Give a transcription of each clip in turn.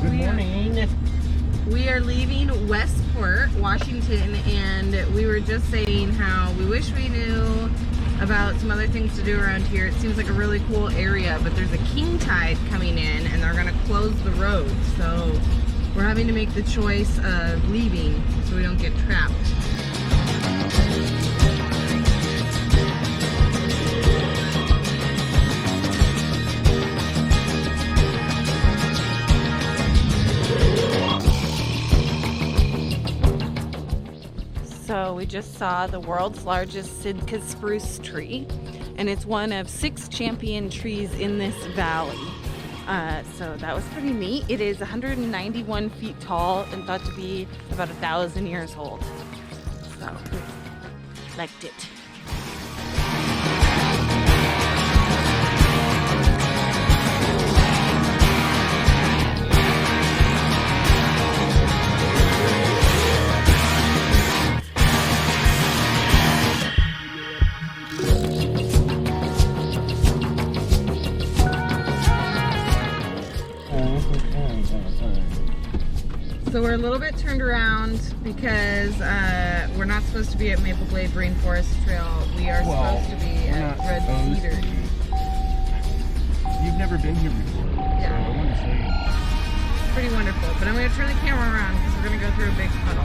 Good morning. We are leaving Westport, Washington, and we were just saying how we wish we knew about some other things to do around here. It seems like a really cool area, but there's a king tide coming in and they're going to close the road. So we're having to make the choice of leaving so we don't get trapped. So we just saw the world's largest Sitka spruce tree, and it's one of 6 champion trees in this valley. So that was pretty neat. It is 191 feet tall and thought to be about 1,000 years old. So liked it. So we're a little bit turned around because we're not supposed to be at Maple Glade Rainforest Trail. We are supposed to be at Red Cedar. You've never been here before, Yeah. so I want to show you. It's pretty wonderful. But I'm going to turn the camera around because we're going to go through a big puddle.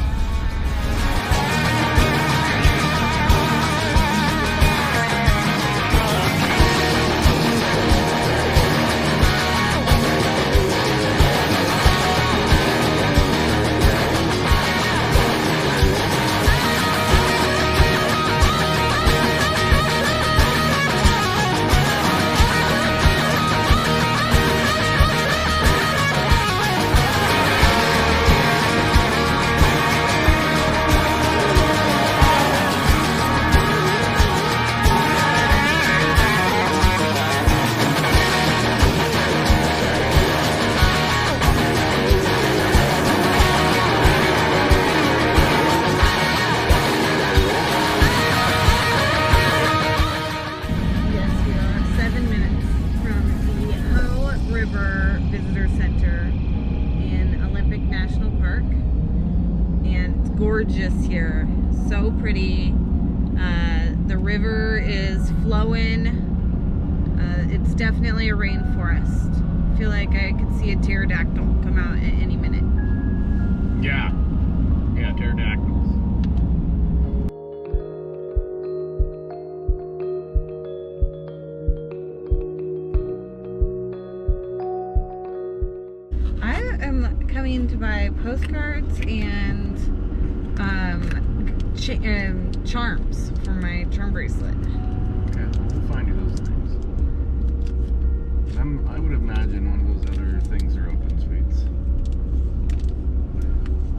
Gorgeous here, so pretty. The river is flowing. It's definitely a rainforest. I feel like I could see a pterodactyl come out at any minute. Yeah, pterodactyls. I am coming to buy postcards and charms for my charm bracelet. Okay, we'll find you those things. I would imagine one of those other things are open sweets.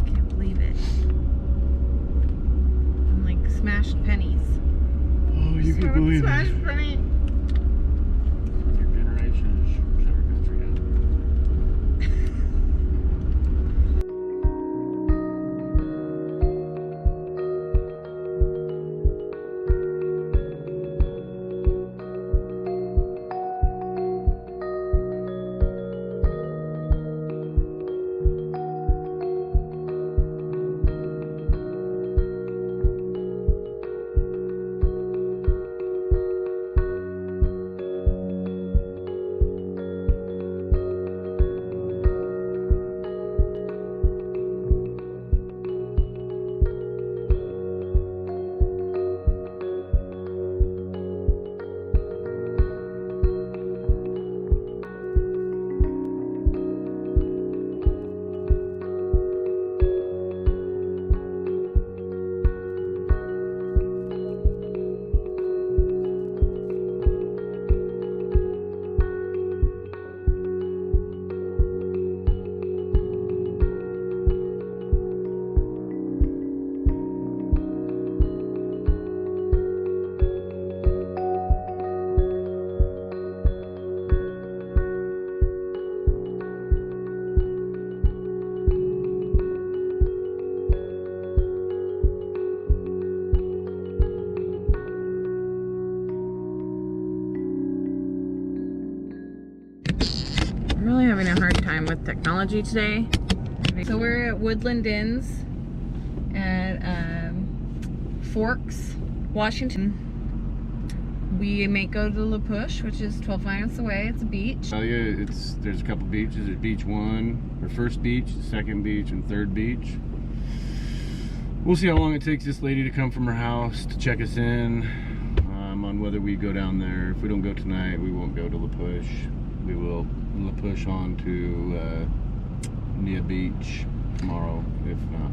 Can't believe it. I'm like smashed pennies. Oh, you can believe it. Smashed penny. Your generation is whichever country now. Technology today. So we're at Woodland Inns at Forks, Washington. We may go to La Push, which is 12 miles away. It's a beach. There's a couple beaches. There's beach 1, or first beach, second beach, and third beach. We'll see how long it takes this lady to come from her house to check us in on whether we go down there. If we don't go tonight, we won't go to La Push. We will La Push on to Nia Beach tomorrow, if not.